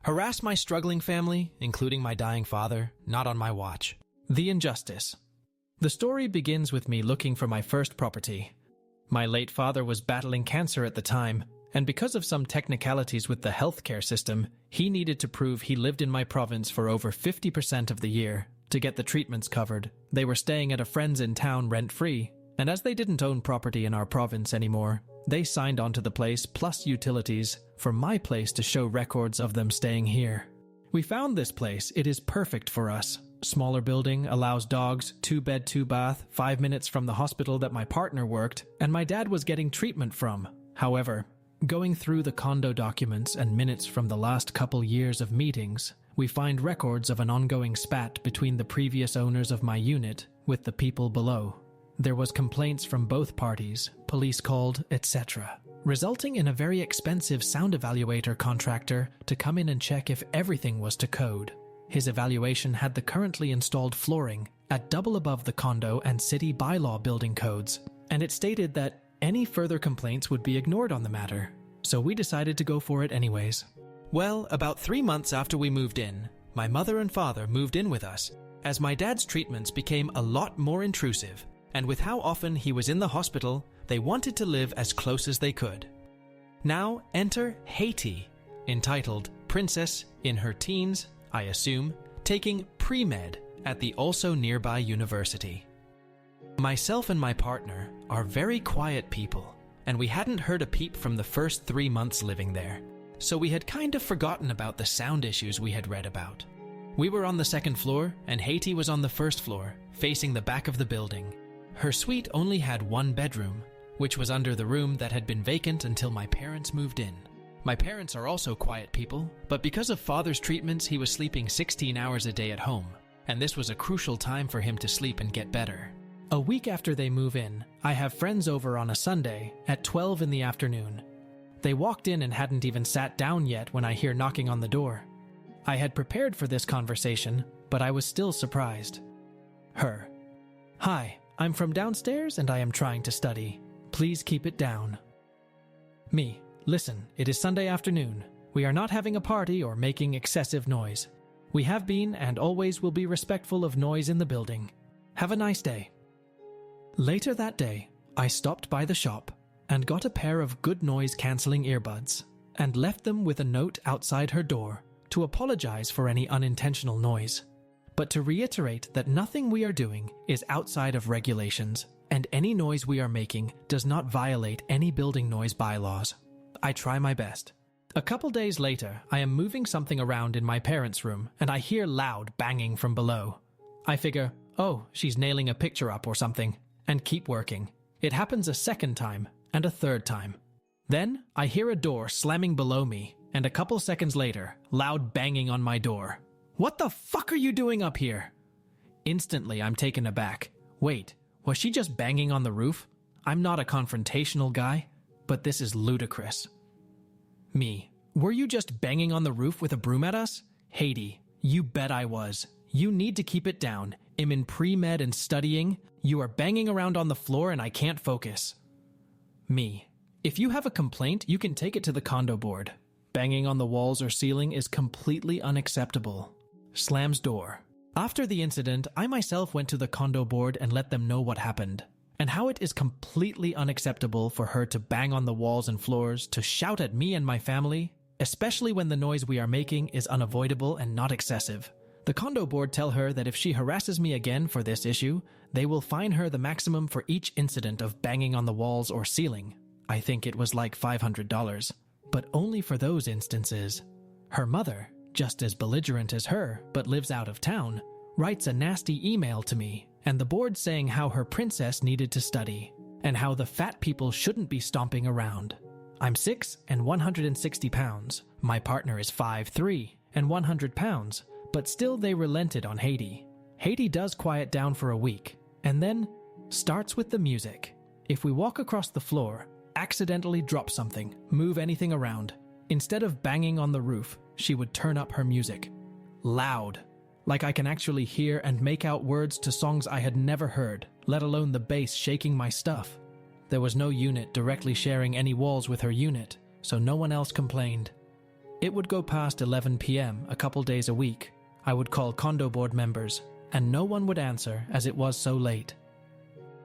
Harass my struggling family, including my dying father, not on my watch. The injustice. The story begins with me looking for my first property. My late father was battling cancer at the time, and because of some technicalities with the healthcare system, he needed to prove he lived in my province for over 50% of the year to get the treatments covered. They were staying at a friend's in town rent-free, and as they didn't own property in our province anymore, they signed onto the place plus utilities for my place to show records of them staying here. We found this place. It is perfect for us. Smaller building, allows dogs, 2-bed, 2-bath, 5 minutes from the hospital that my partner worked and my dad was getting treatment from. However, going through the condo documents and minutes from the last couple years of meetings, we find records of an ongoing spat between the previous owners of my unit with the people below. There was complaints from both parties, police called, etc., resulting in a very expensive sound evaluator contractor to come in and check if everything was to code. His evaluation had the currently installed flooring at double above the condo and city bylaw building codes, and it stated that any further complaints would be ignored on the matter, so we decided to go for it anyways. Well, about 3 months after we moved in, my mother and father moved in with us, as my dad's treatments became a lot more intrusive, and with how often he was in the hospital, they wanted to live as close as they could. Now enter Haiti, entitled Princess in her teens, I assume, taking pre-med at the also nearby university. Myself and my partner are very quiet people, and we hadn't heard a peep from the first 3 months living there, so we had kind of forgotten about the sound issues we had read about. We were on the second floor, and Haiti was on the first floor, facing the back of the building. Her suite only had 1 bedroom, which was under the room that had been vacant until my parents moved in. My parents are also quiet people, but because of father's treatments, he was sleeping 16 hours a day at home, and this was a crucial time for him to sleep and get better. A week after they move in, I have friends over on a Sunday at 12 in the afternoon. They walked in and hadn't even sat down yet when I hear knocking on the door. I had prepared for this conversation, but I was still surprised. Her. Hi, I'm from downstairs and I am trying to study. Please keep it down. Me. Listen, it is Sunday afternoon. We are not having a party or making excessive noise. We have been and always will be respectful of noise in the building. Have a nice day. Later that day, I stopped by the shop and got a pair of good noise-canceling earbuds and left them with a note outside her door to apologize for any unintentional noise, but to reiterate that nothing we are doing is outside of regulations and any noise we are making does not violate any building noise bylaws. I try my best. A couple days later, I am moving something around in my parents' room and I hear loud banging from below. I figure, oh, she's nailing a picture up or something, and keep working. It happens a second time and a third time. Then I hear a door slamming below me and a couple seconds later, loud banging on my door. What the fuck are you doing up here? Instantly, I'm taken aback. Wait, was she just banging on the roof? I'm not a confrontational guy, but this is ludicrous. Me. Were you just banging on the roof with a broom at us? Haiti. You bet I was. You need to keep it down. I'm in pre-med and studying. You are banging around on the floor and I can't focus. Me. If you have a complaint, you can take it to the condo board. Banging on the walls or ceiling is completely unacceptable. Slams door. After the incident, I myself went to the condo board and let them know what happened, and how it is completely unacceptable for her to bang on the walls and floors, to shout at me and my family, especially when the noise we are making is unavoidable and not excessive. The condo board tell her that if she harasses me again for this issue, they will fine her the maximum for each incident of banging on the walls or ceiling. I think it was like $500, but only for those instances. Her mother, just as belligerent as her, but lives out of town, writes a nasty email to me, and the board saying how her princess needed to study, and how the fat people shouldn't be stomping around. I'm 6 and 160 pounds. My partner is 5'3" and 100 pounds, but still they relented on Haiti. Haiti does quiet down for a week, and then starts with the music. If we walk across the floor, accidentally drop something, move anything around, instead of banging on the roof, she would turn up her music. Loud. Like I can actually hear and make out words to songs I had never heard, let alone the bass shaking my stuff. There was no unit directly sharing any walls with her unit, so no one else complained. It would go past 11 p.m. a couple days a week. I would call condo board members, and no one would answer as it was so late.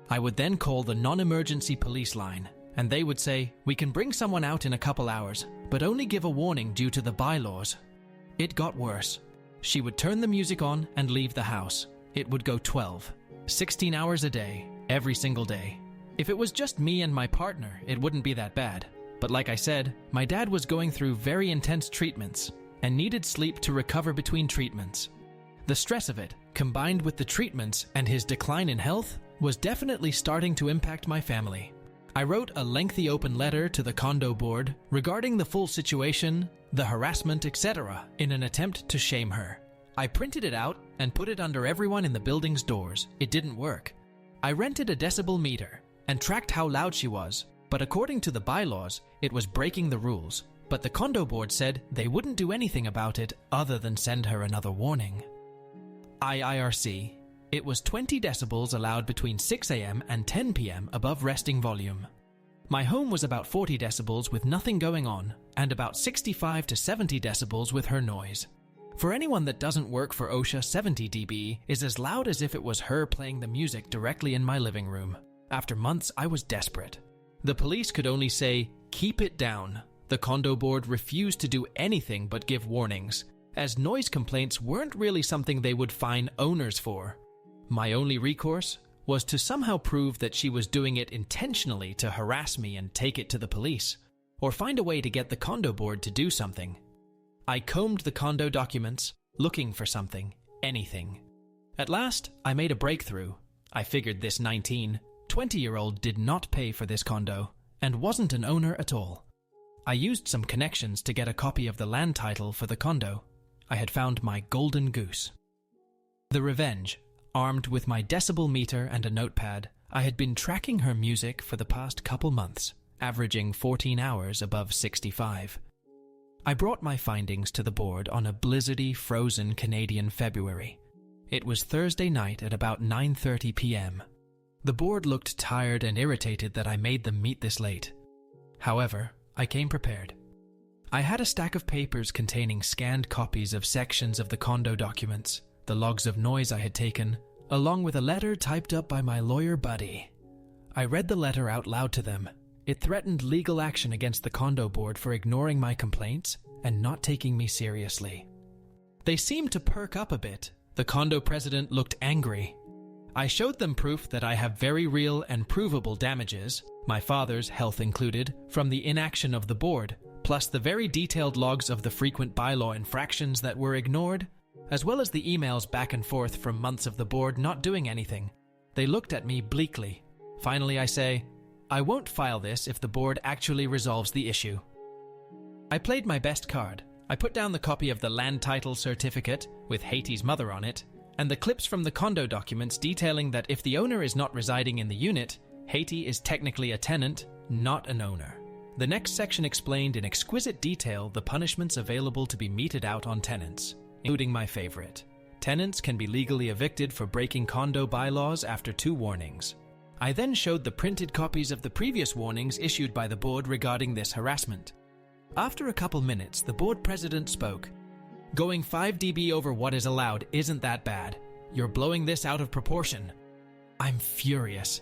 I would then call the non-emergency police line, and they would say, "We can bring someone out in a couple hours, but only give a warning due to the bylaws." It got worse. She would turn the music on and leave the house. It would go 12, 16 hours a day, every single day. If it was just me and my partner, it wouldn't be that bad. But like I said, my dad was going through very intense treatments and needed sleep to recover between treatments. The stress of it, combined with the treatments and his decline in health, was definitely starting to impact my family. I wrote a lengthy open letter to the condo board regarding the full situation, the harassment, etc., in an attempt to shame her. I printed it out and put it under everyone in the building's doors. It didn't work. I rented a decibel meter and tracked how loud she was, but according to the bylaws, it was breaking the rules. But the condo board said they wouldn't do anything about it other than send her another warning. IIRC. It was 20 decibels allowed between 6 a.m. and 10 p.m. above resting volume. My home was about 40 decibels with nothing going on, and about 65 to 70 decibels with her noise. For anyone that doesn't work for OSHA, 70 dB is as loud as if it was her playing the music directly in my living room. After months, I was desperate. The police could only say, "Keep it down." The condo board refused to do anything but give warnings, as noise complaints weren't really something they would fine owners for. My only recourse was to somehow prove that she was doing it intentionally to harass me and take it to the police, or find a way to get the condo board to do something. I combed the condo documents, looking for something, anything. At last, I made a breakthrough. I figured this 20-year-old did not pay for this condo, and wasn't an owner at all. I used some connections to get a copy of the land title for the condo. I had found my golden goose. The revenge. Armed with my decibel meter and a notepad, I had been tracking her music for the past couple months, averaging 14 hours above 65. I brought my findings to the board on a blizzardy, frozen Canadian February. It was Thursday night at about 9:30 p.m. The board looked tired and irritated that I made them meet this late. However, I came prepared. I had a stack of papers containing scanned copies of sections of the condo documents, the logs of noise I had taken, along with a letter typed up by my lawyer buddy. I read the letter out loud to them. It threatened legal action against the condo board for ignoring my complaints and not taking me seriously. They seemed to perk up a bit. The condo president looked angry. I showed them proof that I have very real and provable damages, my father's health included, from the inaction of the board, plus the very detailed logs of the frequent bylaw infractions that were ignored, as well as the emails back and forth from months of the board not doing anything. They looked at me bleakly. Finally, I say, "I won't file this if the board actually resolves the issue." I played my best card. I put down the copy of the land title certificate, with Haiti's mother on it, and the clips from the condo documents detailing that if the owner is not residing in the unit, Haiti is technically a tenant, not an owner. The next section explained in exquisite detail the punishments available to be meted out on tenants, including my favorite. Tenants can be legally evicted for breaking condo bylaws after 2 warnings. I then showed the printed copies of the previous warnings issued by the board regarding this harassment. After a couple minutes, the board president spoke. "Going 5 dB over what is allowed isn't that bad. You're blowing this out of proportion." I'm furious.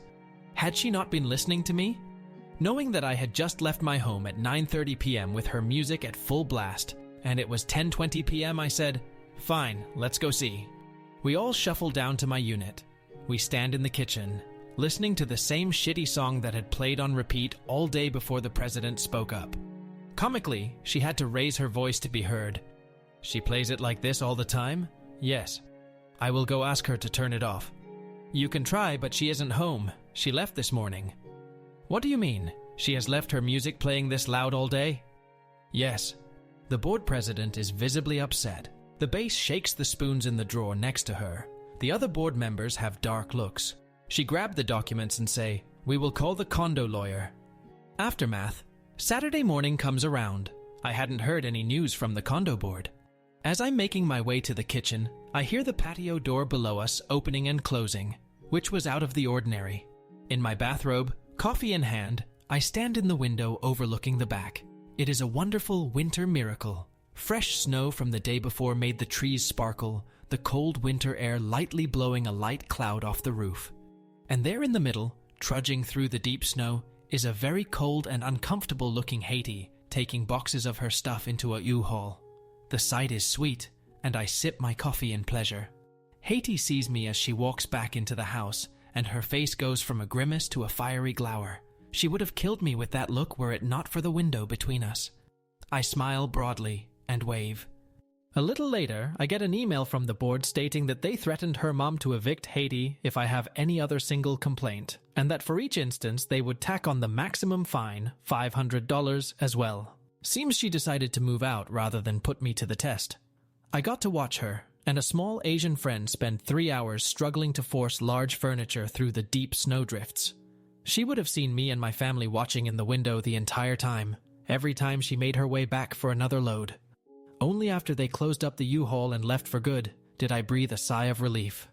Had she not been listening to me? Knowing that I had just left my home at 9:30 p.m. with her music at full blast, and it was 10:20 p.m., I said, "Fine, let's go see." We all shuffled down to my unit. We stand in the kitchen, listening to the same shitty song that had played on repeat all day before the president spoke up. Comically, she had to raise her voice to be heard. "She plays it like this all the time?" "Yes." "I will go ask her to turn it off." "You can try, but she isn't home. She left this morning." "What do you mean? She has left her music playing this loud all day?" "Yes." The board president is visibly upset. The bass shakes the spoons in the drawer next to her. The other board members have dark looks. She grabbed the documents and say, "We will call the condo lawyer." Aftermath. Saturday morning comes around. I hadn't heard any news from the condo board. As I'm making my way to the kitchen, I hear the patio door below us opening and closing, which was out of the ordinary. In my bathrobe, coffee in hand, I stand in the window overlooking the back. It is a wonderful winter miracle. Fresh snow from the day before made the trees sparkle, the cold winter air lightly blowing a light cloud off the roof. And there in the middle, trudging through the deep snow, is a very cold and uncomfortable-looking Haiti, taking boxes of her stuff into a U-Haul. The sight is sweet, and I sip my coffee in pleasure. Haiti sees me as she walks back into the house, and her face goes from a grimace to a fiery glower. She would have killed me with that look were it not for the window between us. I smile broadly and wave. A little later, I get an email from the board stating that they threatened her mom to evict Haiti if I have any other single complaint, and that for each instance they would tack on the maximum fine, $500 as well. Seems she decided to move out rather than put me to the test. I got to watch her and a small Asian friend spend 3 hours struggling to force large furniture through the deep snowdrifts. She would have seen me and my family watching in the window the entire time, every time she made her way back for another load. Only after they closed up the U-Haul and left for good did I breathe a sigh of relief.